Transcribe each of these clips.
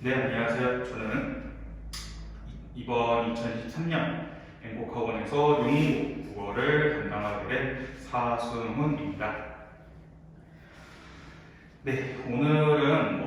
네, 안녕하세요. 저는 이번 2023년 앵국학원에서 영문고 국어를 담당하게 된 사순훈입니다. 네, 오늘은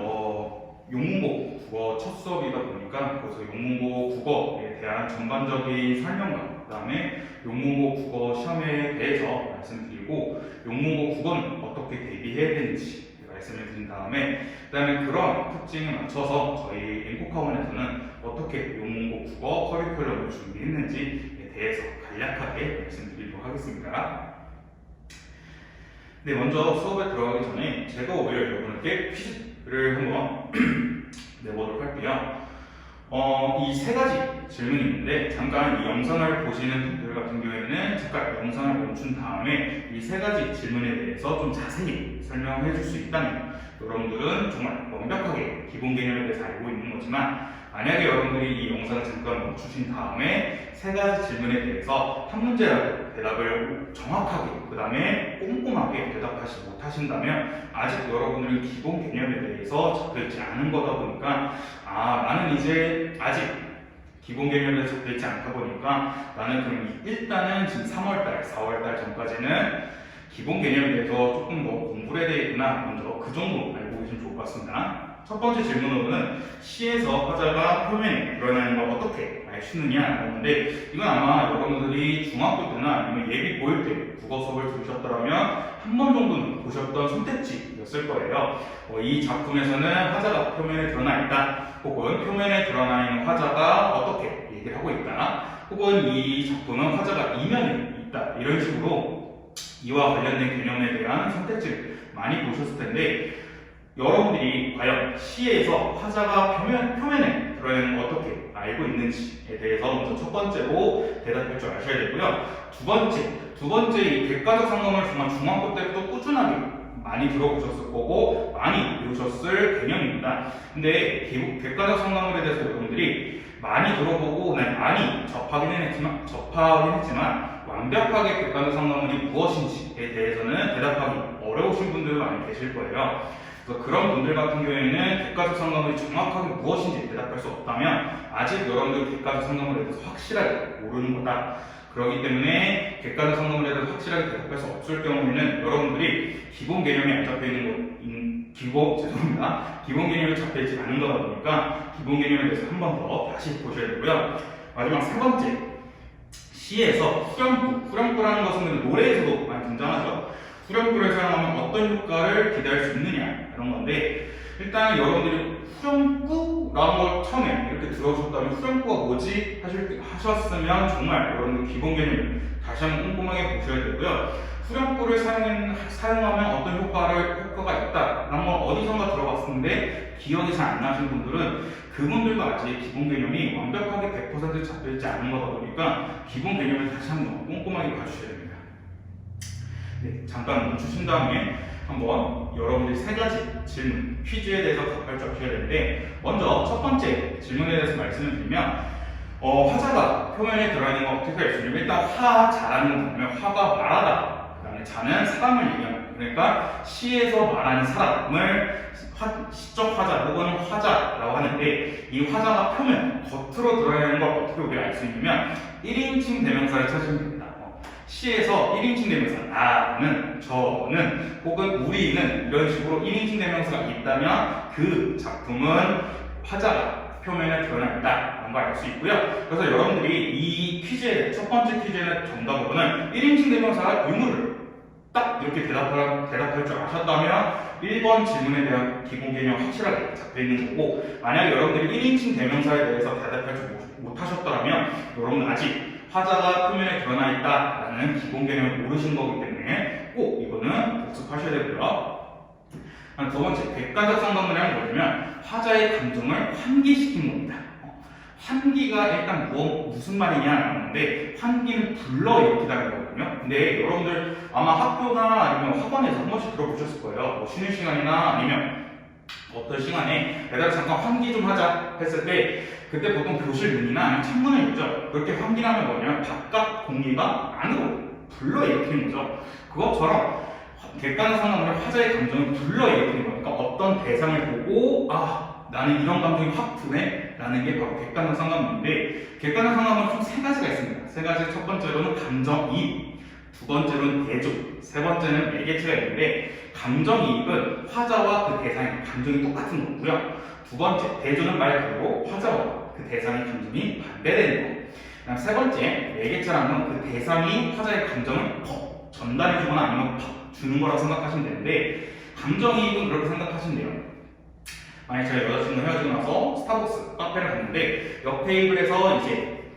영문고 국어 첫 수업이다 보니까 그래서 영문고 국어에 대한 전반적인 설명과 그 다음에 영문고 국어 시험에 대해서 말씀드리고 영문고 국어는 어떻게 대비해야 되는지 말씀을 드린 다음에 그 다음에 그런 특징에 맞춰서 저희 앵국학원에서는 어떻게 영문고 국어 커리큘럼을 준비했는지에 대해서 간략하게 말씀드리도록 하겠습니다. 네, 먼저 수업에 들어가기 전에 제가 오히려 여러분께 퀴즈를 한번 내보도록 할게요. 이 세 가지 질문이 있는데 잠깐 이 영상을 보시는 분들 같은 경우에는 잠깐 영상을 멈춘 다음에 이 세 가지 질문에 대해서 좀 자세히 설명해 줄 수 있다면 여러분들은 정말 완벽하게 기본 개념에 대해서 알고 있는 거지만 만약에 여러분들이 이 영상을 잠깐 멈추신 다음에 세 가지 질문에 대해서 한 문제라도 대답을 정확하게 그 다음에 꼼꼼하게 대답하지 못하신다면 아직 여러분들은 기본 개념에 대해서 잡혀있지 않은 거다 보니까 나는 이제 아직 기본 개념에 잡혀있지 않다 보니까 나는 그럼 일단은 지금 3월달, 4월달 전까지는 기본 개념에 대해서 조금 더 공부를 해야 되겠구나 먼저 그 정도 알고 계시면 좋을 것 같습니다. 첫 번째 질문으로는 시에서 화자가 표면에 드러나는 걸 어떻게 알 수 있느냐라는데 이건 아마 여러분들이 중학교 때나 아니면 예비 고일 때 국어 수업을 들으셨더라면 한 번 정도는 보셨던 선택지였을 거예요. 이 작품에서는 화자가 표면에 드러나 있다 혹은 표면에 드러나 있는 화자가 어떻게 얘기를 하고 있다 혹은 이 작품은 화자가 이면에 있다 이런 식으로 이와 관련된 개념에 대한 선택지를 많이 보셨을 텐데 여러분들이 과연 시에서 화자가 표면에 들어있는 걸 어떻게 알고 있는지에 대해서 먼저 첫 번째로 대답할 줄 아셔야 되고요. 두 번째 이 객관적 상담을 정말 중학교 때부터 꾸준하게 많이 들어보셨을 거고 많이 배우셨을 개념입니다. 근데 객관적 상담물에 대해서 여러분들이 많이 들어보고 많이 접하긴 했지만 완벽하게 객관적 상담물이 무엇인지에 대해서는 대답하기 어려우신 분들 많이 계실 거예요. 그래서 그런 분들 같은 경우에는 객관적 상담물이 정확하게 무엇인지 대답할 수 없다면 아직 여러분들 객관적 상담물에 대해서 확실하게 모르는 거다. 그렇기 때문에 객관적 상담물에 대해서 확실하게 대답할 수 없을 경우에는 여러분들이 기본 개념이 안 잡혀 있는 기본 개념이 잡혀 있지 않은 거다 보니까 기본 개념에 대해서 한 번 더 다시 보셔야 되고요. 마지막 세 번째, 시에서 후렴구라는 것은 노래에서도 많이 등장하죠. 후렴구를 사용하면 어떤 효과를 기대할 수 있느냐 이런 건데 일단 여러분들이 후렴구라는 걸 처음에 이렇게 들어주셨다면 후렴구가 뭐지 하셨으면 정말 여러분들 기본 개념을 다시 한번 꼼꼼하게 보셔야 되고요. 후렴구를 사용하면 어떤 효과가 있다라는 걸 어디선가 들어봤는데 기억이 잘 안 나시는 분들은 그분들도 아직 기본 개념이 완벽하게 100% 잡혀있지 않은 거다 보니까 기본 개념을 다시 한번 꼼꼼하게 봐주셔야 됩니다. 네, 잠깐 멈추신 다음에 한번 여러분들이 세 가지 질문, 퀴즈에 대해서 답할 줄 아셔야 되는데 먼저 첫 번째 질문에 대해서 말씀을 드리면 화자가 표면에 들어있는 건 어떻게 알 수 있냐면 일단 화자라는 건 뭐냐면 화가 말하다 그 다음에 자는 사람을 얘기합니다. 그러니까 시에서 말하는 사람을 시적 화자 혹은 화자라고 하는데 이 화자가 표면, 겉으로 드러나는 걸 어떻게 우리가 알 수 있냐면 1인칭 대명사를 찾으면 됩니다. 시에서 1인칭 대명사 나는, 저는 혹은 우리는 이런 식으로 1인칭 대명사가 있다면 그 작품은 화자가 표면에 드러나 있다라는 걸 알 수 있고요. 그래서 여러분들이 이 퀴즈의 첫 번째 퀴즈의 정답으로는 1인칭 대명사가 유무를 딱 이렇게 대답할 줄 아셨다면 1번 질문에 대한 기본 개념 확실하게 잡혀있는 거고 만약에 여러분들이 1인칭 대명사에 대해서 대답할 줄 못하셨더라면 여러분 아직 화자가 표면에 드러나 있다라는 기본 개념을 모르신 거기 때문에 꼭 이거는 복습하셔야 되고요. 두 번째, 객관적 상담이란 뭐냐면 화자의 감정을 환기시킨 겁니다. 환기가 일단 무슨 말이냐라는 건데 환기는 불러일으키다는 거거든요. 근데 여러분들 아마 학교나 아니면 학원에서 한 번씩 들어보셨을 거예요. 쉬는 시간이나 아니면 어떤 시간에 얘들아 잠깐 환기 좀 하자 했을 때 그때 보통 교실 문이나 아니면 창문을 열죠. 그렇게 환기하면 뭐냐면 바깥 공기가 안으로 불러일으키는 거죠. 그것처럼 객관적 상담을 화자의 감정을 불러일으키는 거니까 어떤 대상을 보고 나는 이런 감정이 확 드네? 라는 게 바로 객관적 상관문인데, 객관적 상관문은 총 세 가지가 있습니다. 세 가지. 첫 번째로는 감정이입, 두 번째로는 대조, 세 번째는 매개체가 있는데, 감정이입은 화자와 그 대상의 감정이 똑같은 거고요. 두 번째, 대조는 말 그대로 화자와 그 대상의 감정이 반대되는 거. 그다음 세 번째, 매개체라는 건 그 대상이 화자의 감정을 퍽 전달해주거나 아니면 퍽 주는 거라고 생각하시면 되는데, 감정이입은 그렇게 생각하시면 돼요. 만약 제가 여자친구랑 헤어지고 나서 스타벅스 카페를 갔는데 옆 테이블에서 이제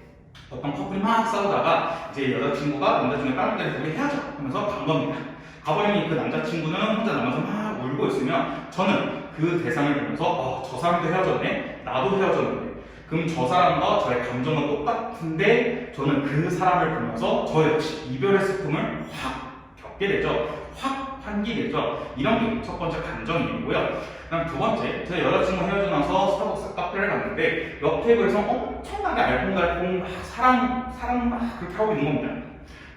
어떤 커플이 막 싸우다가 이제 여자친구가 남자친구의 다른 데를 보고 헤어져 하면서 간 겁니다. 가버리니 그 남자친구는 혼자 남아서 막 울고 있으면 저는 그 대상을 보면서 저 사람도 헤어졌네, 나도 헤어졌는데, 그럼 저 사람과 저의 감정은 똑같은데 저는 그 사람을 보면서 저 역시 이별의 슬픔을 확 겪게 되죠. 확 환기되죠. 이런 게 첫 번째 감정이고요. 그다음 두 번째, 제 여자친구 헤어지고 나서 스타벅스 카페를 갔는데 옆 테이블에서 엄청나게 알콩달콩 사랑 막 그렇게 하고 있는 겁니다.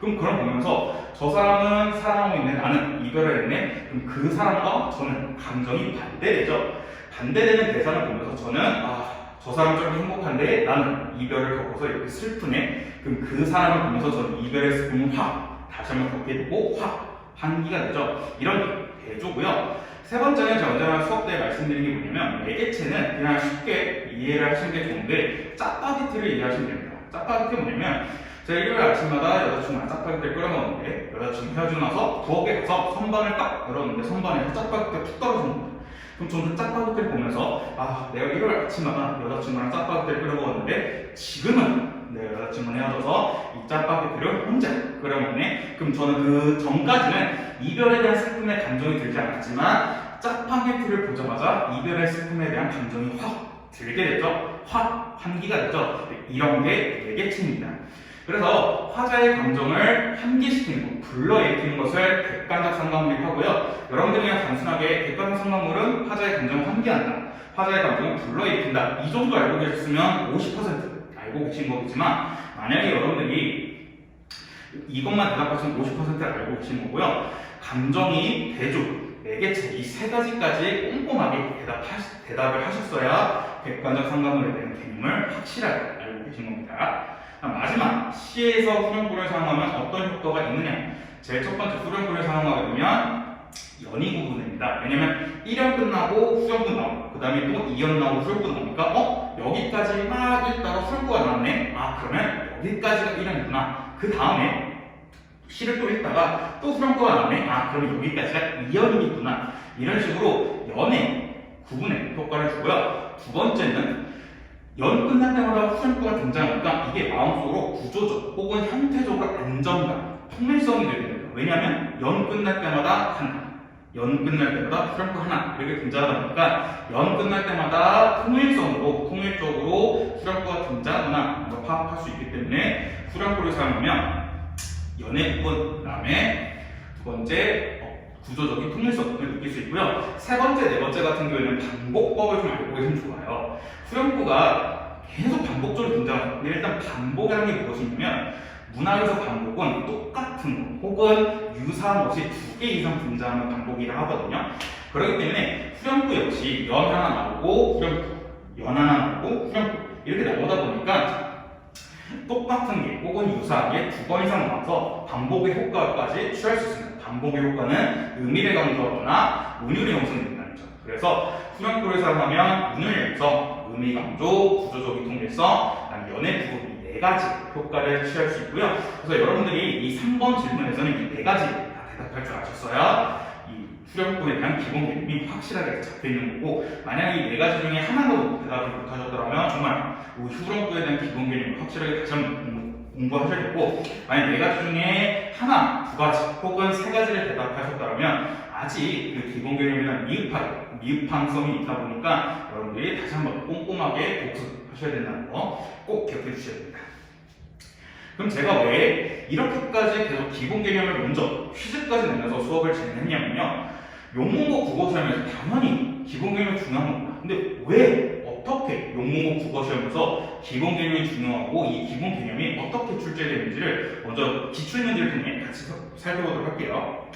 그럼 그걸 보면서 저 사람은 사랑하고 있네, 나는 이별을 했네. 그럼 그 사람과 저는 감정이 반대되죠. 반대되는 대상을 보면서 저는 저 사람 좀 행복한데 나는 이별을 겪어서 이렇게 슬프네. 그럼 그 사람을 보면서 저는 이별의 슬픔을 확 다시 한번 겪게 되고 확 환기가 되죠. 이런 게 대조고요. 세 번째는 제가 언제나 수업 때 말씀드린 게 뭐냐면, 매개체는 그냥 쉽게 이해를 하시는 게 좋은데 짜파게티를 이해하시면 됩니다. 짜파게티 뭐냐면, 제가 일요일 아침마다 여자친구랑 짜파게티를 끓여 먹었는데 여자친구 헤어지고 나서 부엌에 가서 선반을 딱 열었는데 선반에서 짜파게티가 툭 떨어진 겁니다. 그럼 저는 그 짜파게티를 보면서 내가 일요일 아침마다 여자친구랑 짜파게티를 끓여 먹었는데 지금은 내 여자친구는 헤어져서 이 짜파게티를 혼자 끓여 먹네. 그럼 저는 그 전까지는 이별에 대한 슬픔의 감정이 들지 않았지만 짜파게티를 보자마자 이별의 슬픔에 대한 감정이 확 들게 되죠. 확 환기가 되죠. 이런 게 매개체입니다. 그래서 화자의 감정을 환기시키는 것, 불러일으키는 것을 객관적 상관물이라고 하고요. 여러분들이 그냥 단순하게 객관적 상관물은 화자의 감정을 환기한다, 화자의 감정을 불러일으킨다, 이 정도 알고 계셨으면 50% 알고 계신 거겠지만, 만약에 여러분들이 이것만 대답하시면 50%를 알고 계신 거고요. 감정이, 대조, 매개체 이 세 가지까지 꼼꼼하게 대답을 하셨어야 객관적 상관물에 대한 개념을 확실하게 알고 계신 겁니다. 마지막, 시에서 후렴구를 사용하면 어떤 효과가 있느냐. 제일 첫 번째, 후렴구를 사용하게 되면 연이 구분됩니다. 왜냐면 1연 끝나고 후렴구 나오고 그 다음에 또 2연 나오고 후렴구 나오니까 여기까지 막 읽다가 후렴구가 나왔네. 그러면 여기까지가 1연이구나. 그 다음에 시를 또 읽다가 또 후렴구가 나왔네. 그러면 여기까지가 2연이구나. 이런 식으로 연의 구분의 효과를 주고요. 두 번째는 연 끝날 때마다 후렴구가 등장하니까 이게 마음속으로 구조적 혹은 형태적으로 안정감, 통일성이 되게 됩니다. 왜냐하면 연 끝날 때마다 하나, 연 끝날 때마다 후렴구 하나 이렇게 등장하다 보니까 연 끝날 때마다 통일적으로 후렴구가 등장하거나 걸 파악할 수 있기 때문에 후렴구를 사용하면 연의 부분, 그 다음에 두 번째 구조적인 통일성을 느낄 수 있고요. 세 번째, 네 번째 같은 경우에는 반복법을 좀 알고 계시면 좋아요. 후렴구가 계속 반복적으로 등장하죠. 근데 일단 반복이라는 게 무엇이냐면, 문학에서 반복은 똑같은 것 혹은 유사한 것이 2개 이상 등장하는 반복이라 하거든요. 그렇기 때문에 후렴구 역시 연 하나 나오고 후렴구, 연 하나 나오고 후렴구 이렇게 나오다 보니까 똑같은 게 혹은 유사한 게 2번 이상 나와서 반복의 효과까지 취할 수 있습니다. 반복의 효과는 의미를 강조하거나 운율의 형성이 된다는 점. 그래서 후렴구를 사용하면 운율 형성, 의미 강조, 구조적인 통일성, 연의 부분 이 4가지 효과를 취할 수 있고요. 그래서 여러분들이 이 3번 질문에서는 이 4가지 다 대답할 줄 아셨어야 이 후렴구에 대한 기본 개념이 확실하게 잡혀 있는 거고, 만약 이 4가지 중에 하나도 대답을 못하셨더라면 정말 후렴구에 대한 기본 개념을 확실하게 다시 한번 공부하셔야겠고, 만약 4가지 중에 하나, 2가지 혹은 3가지를 대답하셨다면 아직 그 기본 개념에 대한 미흡함성이 있다 보니까 여러분들이 다시 한번 꼼꼼하게 복습하셔야 된다는 거 꼭 기억해 주셔야 됩니다. 그럼 제가 왜 이렇게까지 계속 기본 개념을 먼저 퀴즈까지 내면서 수업을 진행했냐면요, 용문고 국어 시험에서 당연히 기본 개념이 중요한 겁니다. 근데 왜 어떻게 용문고 국어 시험에서 기본 개념이 중요하고 이 기본 개념이 어떻게 출제되는지를 먼저 기출문제를 통해 같이 살펴보도록 할게요.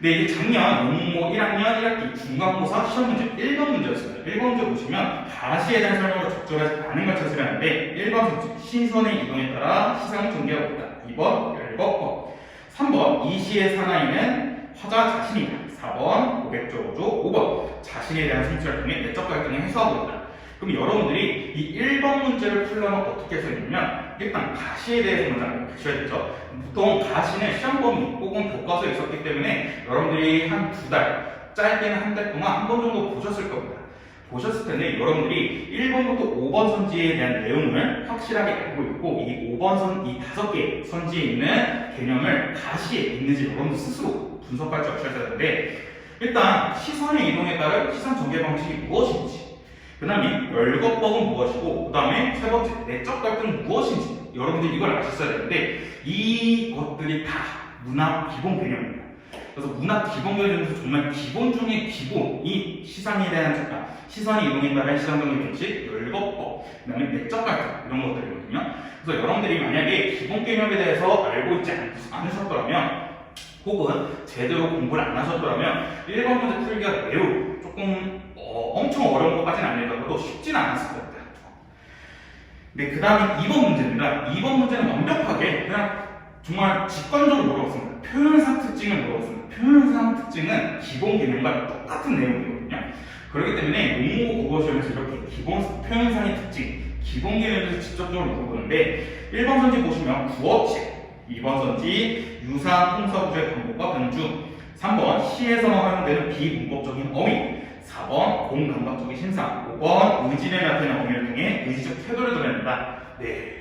네, 이게 작년 용문고 1학년 1학기 중간고사 시험 문제 1번 문제였어요. 1번 문제 보시면 가시에 대한 설명으로 적절하지 않은 걸 찾으려 하는데 1번 문제 시선의 이동에 따라 시상을 전개하고 있다. 2번 열거법 3번 이 시의 사나이는 화자 자신이다. 4번 고백조조 5번 자신에 대한 성취를 통해 내적 갈등을 해소하고 있다. 그럼 여러분들이 이 1번 문제를 풀려면 어떻게 했냐면 일단 가시에 대해서 먼저 알고 계셔야겠죠. 보통 가시는 시험 범위 혹은 교과서에 있었기 때문에 여러분들이 한 2달, 짧게는 한 달 동안 한 번 정도 보셨을 겁니다. 보셨을 텐데 여러분들이 1번부터 5번 선지에 대한 내용을 확실하게 알고 있고 이 5번 선, 이 5개 선지에 있는 개념을 가시에 있는지 여러분들 스스로 분석할 줄 아셔야 되는데 일단 시선의 이동에 따른 시선 전개 방식이 무엇인지 그 다음에 열거법은 무엇이고 그 다음에 세 번째 내적 갈등은 무엇인지 여러분들이 이걸 아셨어야 되는데 이것들이 다 문학 기본 개념입니다. 그래서 문학 기본 개념에서 정말 기본 중에 기본 이 시선에 대한 시선의 이동에 따른 시선 전개 방식, 열거법, 그 다음에 내적 갈등 이런 것들이거든요. 그래서 여러분들이 만약에 기본 개념에 대해서 알고 있지 않으셨더라면 혹은 제대로 공부를 안 하셨더라면 1번 문제 풀기가 매우 조금 엄청 어려운 것까지는 아니더라도 쉽진 않았을 겁니다. 네, 그 다음에 2번 문제입니다. 2번 문제는 완벽하게 그냥 정말 직관적으로 물어봤습니다. 표현상 특징을 물어봤습니다. 표현상 특징은 기본 개념과 똑같은 내용이거든요. 그렇기 때문에 용모 국어시험에서 이렇게 기본 표현상의 특징, 기본 개념에 대해서 직접적으로 물어보는데 1번 선지 보시면 구어체 2번 선지 유사한 통사구조의 반복과 변주 3번 시에서만 활용되는 비문법적인 어휘 4번 공감각적인 신상 5번 의지를 나타내는 어휘를 통해 의지적 태도를 드러낸다. 네,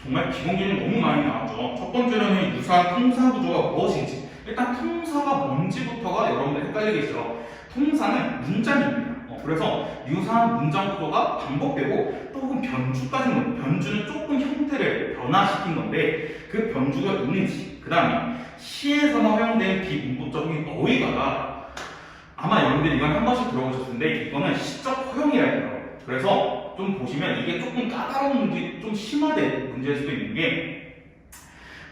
정말 기본 개념 너무 많이 나왔죠. 첫 번째로는 유사한 통사구조가 무엇인지 일단 통사가 뭔지부터가 여러분들 헷갈리겠죠. 통사는 문장입니다. 그래서 유사한 문장 구조가 반복되고 또 혹은 변주까지는 변주는 조금 형태를 변화시킨 건데 그 변주가 있는지 그 다음에 시에서만 활용된 비문법적인 어휘가 아마 여러분들이 이건 한 번씩 들어보셨을 텐데 이거는 시적 허용이라고 해요. 그래서 좀 보시면 이게 조금 까다로운 문제, 좀 심화된 문제일 수도 있는 게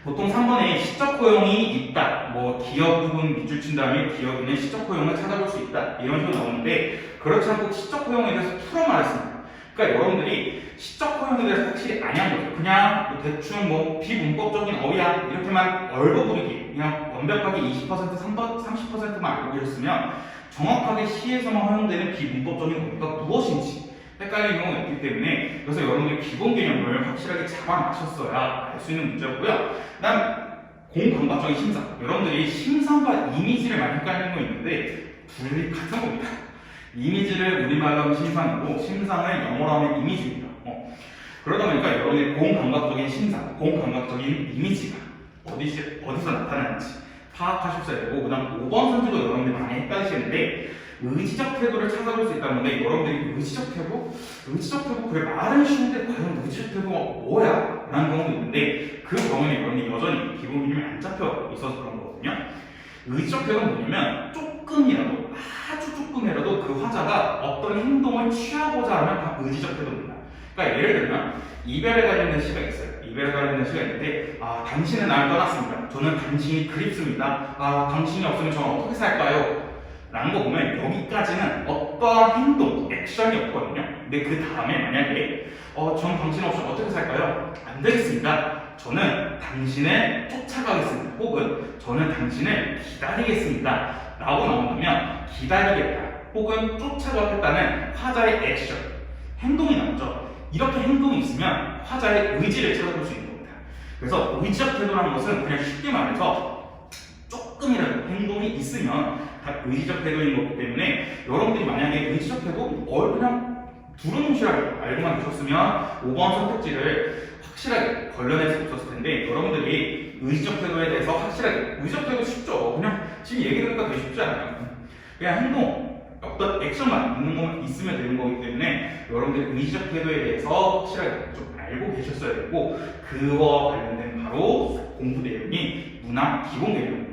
보통 3번에 시적 허용이 있다. 뭐 기업 부분 밑줄 친 다음에 기업인은 시적 허용을 찾아볼 수 있다. 이런 식으로 나오는데 그렇지 않고 시적 허용에 대해서 풀어 말했습니다. 그러니까 여러분들이 시적 허용에 대해서 확실히 아니한 거죠. 그냥 뭐 대충 뭐 비문법적인 어휘야 이렇게만 얼버무리기 그냥 완벽하게 20% 30%만 알고 계셨으면 정확하게 시에서만 허용되는 비문법적인 어휘가 무엇인지 헷갈리는 경우가 있기 때문에 그래서 여러분들이 기본 개념을 확실하게 잡아맞췄어야 알 수 있는 문제고요. 그 다음 공감각적인 심상 여러분들이 심상과 이미지를 많이 헷갈리는 거 있는데 둘이 같은 겁니다. 이미지를 우리말로 하면 심상이고 심상을 영어로 하면 이미지입니다. 그러다 보니까 여러분들이 공감각적인 심상, 공감각적인 이미지가 어디서 나타나는지 파악하셨어야 되고 그 다음 5번 선지도 여러분들이 많이 헷갈리시는데 의지적 태도를 찾아볼 수 있다는 건데 여러분들이 의지적 태도? 의지적 태도 그래 말은 쉬운데 과연 의지적 태도가 뭐야? 라는 경우도 있는데 그 경우는 여러분이 여전히 기본 개념이 안 잡혀 있어서 그런 거거든요. 의지적 태도는 뭐냐면 조금이라도 아주 조금이라도 그 화자가 어떤 행동을 취하고자 하면 다 의지적 태도입니다. 그러니까 예를 들면 이별에 관련된 시가 있어요. 이별에 관련된 시가 있는데 당신은 나를 떠났습니다. 저는 당신이 그립습니다. 당신이 없으면 저는 어떻게 살까요? 라는 거 보면 여기까지는 어떠한 행동, 액션이 없거든요. 근데 그 다음에 만약에 전 당신 없이 어떻게 살까요? 안 되겠습니다. 저는 당신을 쫓아가겠습니다. 혹은 저는 당신을 기다리겠습니다. 라고 나온다면 기다리겠다 혹은 쫓아가겠다는 화자의 액션, 행동이 나오죠. 이렇게 행동이 있으면 화자의 의지를 찾아볼 수 있는 겁니다. 그래서 의지적 태도라는 것은 그냥 쉽게 말해서 조금이라도 행동이 있으면 다 의지적 태도인 거기 때문에 여러분들이 만약에 의지적 태도 그냥 두루뭉실하게 알고만 계셨으면 5번 선택지를 확실하게 걸러낼 수 없었을 텐데 여러분들이 의지적 태도에 대해서 확실하게 의지적 태도 쉽죠. 그냥 지금 얘기 들으니까 되게 쉽지 않아요. 그냥 행동 어떤 액션만 있는 것만 있으면 되는 거기 때문에 여러분들이 의지적 태도에 대해서 확실하게 좀 알고 계셨어야 되고 그와 관련된 바로 공부 내용이 문학 기본 개념입니다.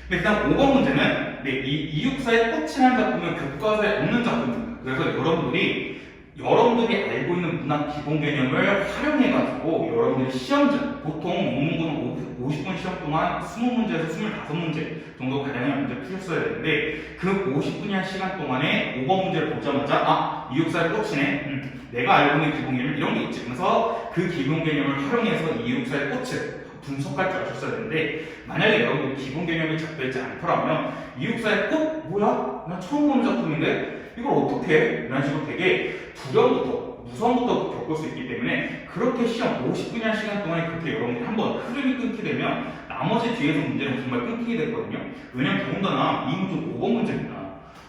네, 그다음 5번 문제는 이 이육사의 꽃이라는 작품은 교과서에 없는 작품입니다. 그래서 여러분들이 여러분들이 알고 있는 문학 기본 개념을 활용해가지고 여러분들이 시험지, 보통 논문고는 50분 시험 동안 20문제에서 25문제 정도 가량의 문제 푸셨어야 되는데 그 50분이란 시간 동안에 5번 문제를 보자마자 이육사의 꽃이네, 내가 알고 있는 기본 개념 이런 게 있지. 그래서 그 기본 개념을 활용해서 이육사의 꽃을 분석할 줄 아셨어야 되는데 만약에 여러분들 기본 개념이 잡혀있지 않더라면 이육사의 꽃? 뭐야? 나 처음 보는 작품인데 이걸 어떻게 해? 이런 식으로 되게 두려움부터 무서움부터 겪을 수 있기 때문에 그렇게 시험 50분이라는 시간 동안에 그렇게 여러분들이 한번 흐름이 끊게 되면 나머지 뒤에서 문제는 정말 끊기게 되거든요. 왜냐면 더군다나 이 문제는 5번 문제입니다.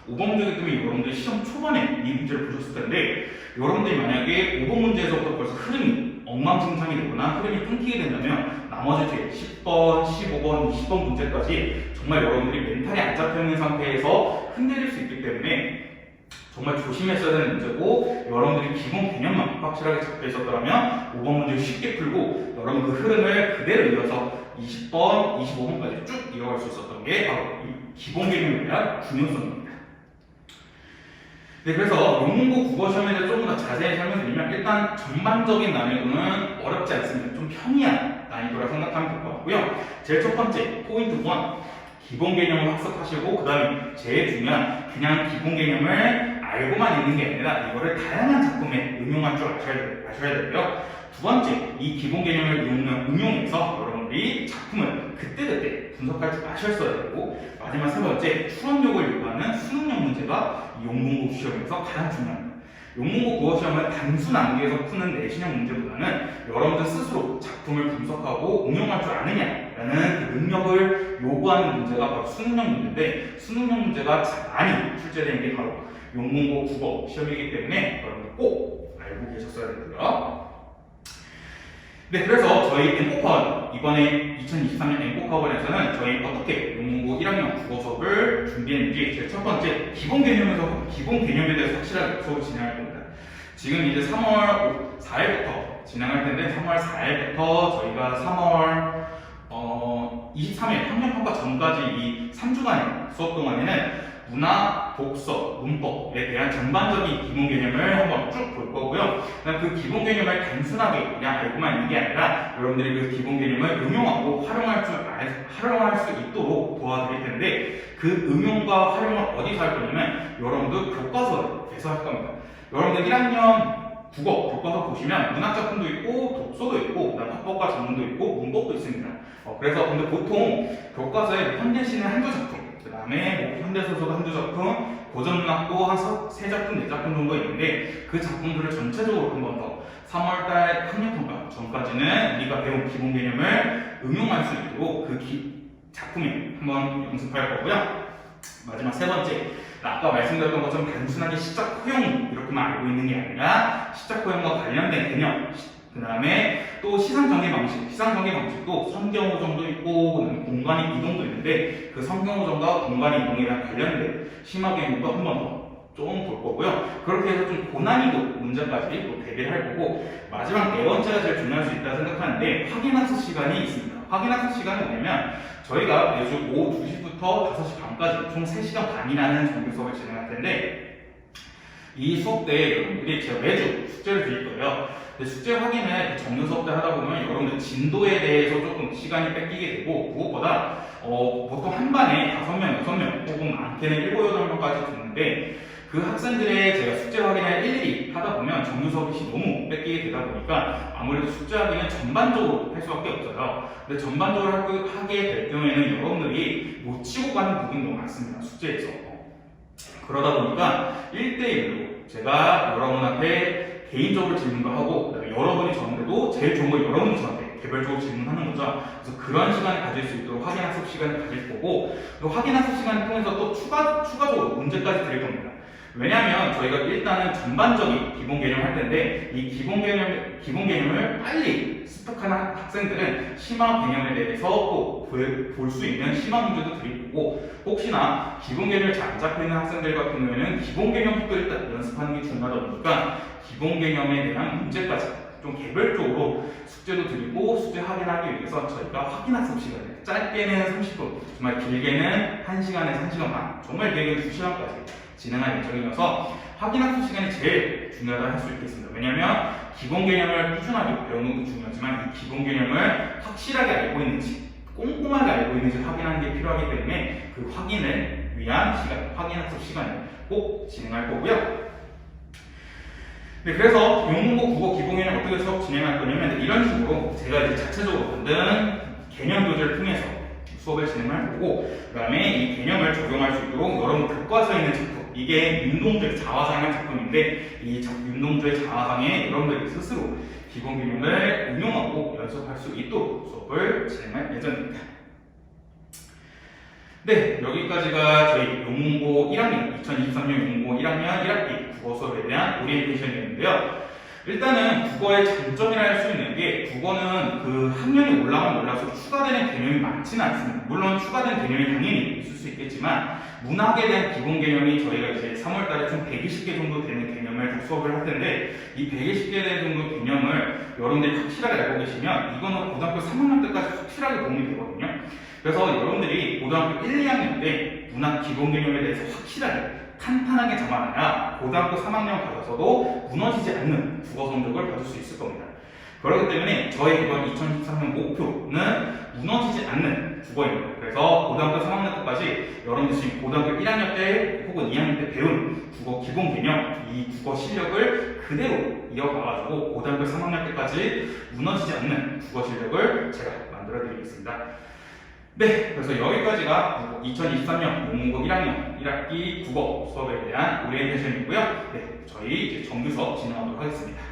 5번 문제이기 때문에 여러분들이 시험 초반에 이 문제를 보셨을 텐데 여러분들이 만약에 5번 문제에서부터 벌써 흐름이 엉망진창이 되거나 흐름이 끊기게 된다면 나머지 뒤에 10번, 15번, 20번 문제까지 정말 여러분들이 멘탈이 안 잡혀있는 상태에서 흔들릴 수 있기 때문에 정말 조심했어야 되는 문제고 여러분들이 기본 개념만 확실하게 잡혀 있었더라면 5번 문제를 쉽게 풀고 여러분 그 흐름을 그대로 이어서 20번, 25번까지 쭉 이어갈 수 있었던 게 바로 이 기본 개념에 대한 중요성입니다. 네, 그래서 논문고 국어시험에 대해 조금 더 자세히 설명드리면 일단 전반적인 난이도는 어렵지 않습니다. 좀 평이한 난이도라 생각하면 될 것 같고요. 제일 첫 번째 포인트 1 기본 개념을 학습하시고 그 다음에 제일 중요한 그냥 기본 개념을 알고만 있는 게 아니라 이거를 다양한 작품에 응용할 줄 아셔야 되고요. 두 번째, 이 기본 개념을 응용해서 여러분들이 작품을 그때그때 분석할 줄 아셨어야 되고 마지막 세 번째, 추론력을 요구하는 수능형 문제가 이 용문고 시험에서 가장 중요합니다. 용문고 국어 시험은 단순 암기에서 푸는 내신형 문제보다는 여러분들 스스로 작품을 분석하고 응용할 줄 아느냐라는 그 능력을 요구하는 문제가 바로 수능형 문제인데 수능형 문제가 많이 출제되는 게 바로 용문고 국어 시험이기 때문에 여러분들 꼭 알고 계셨어야 되고요. 네, 그래서 저희 엠포파원 이번에 2023년 엠포파원에서는 저희 어떻게 용문고 1학년 국어 수업을 준비했는지 제일 첫 번째 기본 개념에 대해서 확실하게 수업을 진행할 겁니다. 지금 이제 3월 4일부터 진행할 텐데 3월 4일부터 저희가 3월 23일 학년평가 전까지 이 3주간의 수업 동안에는 문화, 독서, 문법에 대한 전반적인 기본 개념을 한번 쭉 볼 거고요. 그 기본 개념을 단순하게 그냥 알고만 있는 게 아니라 여러분들이 그 기본 개념을 응용하고 활용할 수 있도록 도와드릴 텐데 그 응용과 활용을 어디서 할 거냐면 여러분들 교과서에서 할 겁니다. 여러분들 1학년 국어 교과서 보시면 문학 작품도 있고 독서도 있고 화법과 전문도 있고 문법도 있습니다. 그래서 근데 보통 교과서에 현대시는 한두 작품 그 다음에 현대소설도 한두 작품, 고전문학도 한 3작품, 4작품 정도 있는데 그 작품들을 전체적으로 한 번 더 3월달 학년평가 전까지는 우리가 배운 기본 개념을 응용할 수 있도록 그 작품에 한번 연습할 거고요. 마지막 세 번째, 아까 말씀드렸던 것처럼 단순하게 시작 허용 이렇게만 알고 있는 게 아니라 시작 허용과 관련된 개념 그 다음에 또 시상 전개 방식도 선경호정도 있고 공간 이동도 있는데 그 선경호정과 공간 이동이랑 관련된 심화 개념도 한 번 더 좀 볼 거고요. 그렇게 해서 좀 고난이도 문제까지 또 대비를 할 거고 마지막 네 번째가 제일 중요할 수 있다고 생각하는데 확인학습 시간이 있습니다. 확인학습 시간은 뭐냐면 저희가 매주 오후 2시부터 5시 반까지 총 3시간 반이라는 정규 수업을 진행할 텐데 이 수업 때 여러분들이 제가 매주 숙제를 드릴 거예요. 근데 숙제 확인을 정규 수업 때 하다 보면 여러분들 진도에 대해서 조금 시간이 뺏기게 되고 무엇보다 보통 한 반에 5명, 6명 혹은 많게는 7, 8명까지 듣는데 그 학생들의 제가 숙제 확인을 일일이 하다 보면 정규 수업이 너무 뺏기게 되다 보니까 아무래도 숙제 확인은 전반적으로 할 수밖에 없어요. 근데 전반적으로 하게 될 경우에는 여러분들이 놓치고 가는 부분이 너무 많습니다. 숙제에서. 그러다 보니까 1대1로 제가 여러분한테 개인적으로 질문도 하고 여러분이 저한테도 제일 좋은 걸 여러분이 저한테 개별적으로 질문하는 거죠. 그래서 그런 시간을 가질 수 있도록 확인학습 시간을 가질 거고 또 확인학습 시간을 통해서 또 추가적으로 문제까지 드릴 겁니다. 왜냐하면 저희가 일단은 전반적인 기본 개념을 할 텐데 이 기본 개념을 빨리 습득하는 학생들은 심화 개념에 대해서 또 볼 수 있는 심화 문제도 드릴 거고 혹시나 기본 개념을 잘 안 잡혀 있는 학생들 같은 경우에는 기본 개념부터 일단 연습하는 게 중요하다 보니까 기본 개념에 대한 문제까지 좀 개별적으로 숙제도 드리고 숙제 확인하기 위해서 저희가 확인학습 시간을 짧게는 30분, 정말 길게는 1시간에서 1시간 반, 정말 길게는 2시간까지 진행할 예정이어서 확인학습 시간이 제일 중요하다 할 수 있겠습니다. 왜냐하면 기본 개념을 꾸준하게 배우는 것도 중요하지만 이 기본 개념을 확실하게 알고 있는지, 꼼꼼하게 알고 있는지 확인하는 게 필요하기 때문에 그 확인을 위한 시간, 확인학습 시간을 꼭 진행할 거고요. 네, 그래서 영문고 국어 기본 개념 어떻게 수업 진행할 거냐면 이런 식으로 제가 이제 자체적으로 만든 개념 교재를 통해서 수업을 진행할 거고, 그 다음에 이 개념을 적용할 수 있도록 여러분 교과서에 있는 작품, 이게 윤동주의 자화상의 작품인데 이 윤동주의 자화상에 여러분들이 스스로 기본 개념을 응용하고 연습할 수 있도록 수업을 진행할 예정입니다. 네, 여기까지가 저희 용문고 1학년, 2023년 용문고 1학년 1학기 국어 수업에 대한 오리엔테이션이었는데요. 일단은 국어의 장점이라 할 수 있는 게 국어는 그 학년이 올라가면 올라서 추가되는 개념이 많지는 않습니다. 물론 추가된 개념이 당연히 있을 수 있겠지만 문학에 대한 기본 개념이 저희가 이제 3월달에 총 120개 정도 되는 개념을 수업을 할 텐데 이 120개 정도 개념을 여러분들이 확실하게 알고 계시면 이거는 고등학교 3학년 때까지 확실하게 도움이 되거든요. 그래서 여러분들이 고등학교 1, 2학년 때 문학 기본 개념에 대해서 확실하게 탄탄하게 잡아놔야 고등학교 3학년 가서도 무너지지 않는 국어 성적을 받을 수 있을 겁니다. 그렇기 때문에 저희 이번 2023년 목표는 무너지지 않는 국어입니다. 그래서 고등학교 3학년 때까지 여러분들 지금 고등학교 1학년 때 혹은 2학년 때 배운 국어 기본 개념, 이 국어 실력을 그대로 이어가가지고 고등학교 3학년 때까지 무너지지 않는 국어 실력을 제가 만들어 드리겠습니다. 네, 그래서 여기까지가 2023년 용문고 1학년 1학기 국어 수업에 대한 오리엔테이션이고요. 네, 저희 이제 정규 수업 진행하도록 하겠습니다.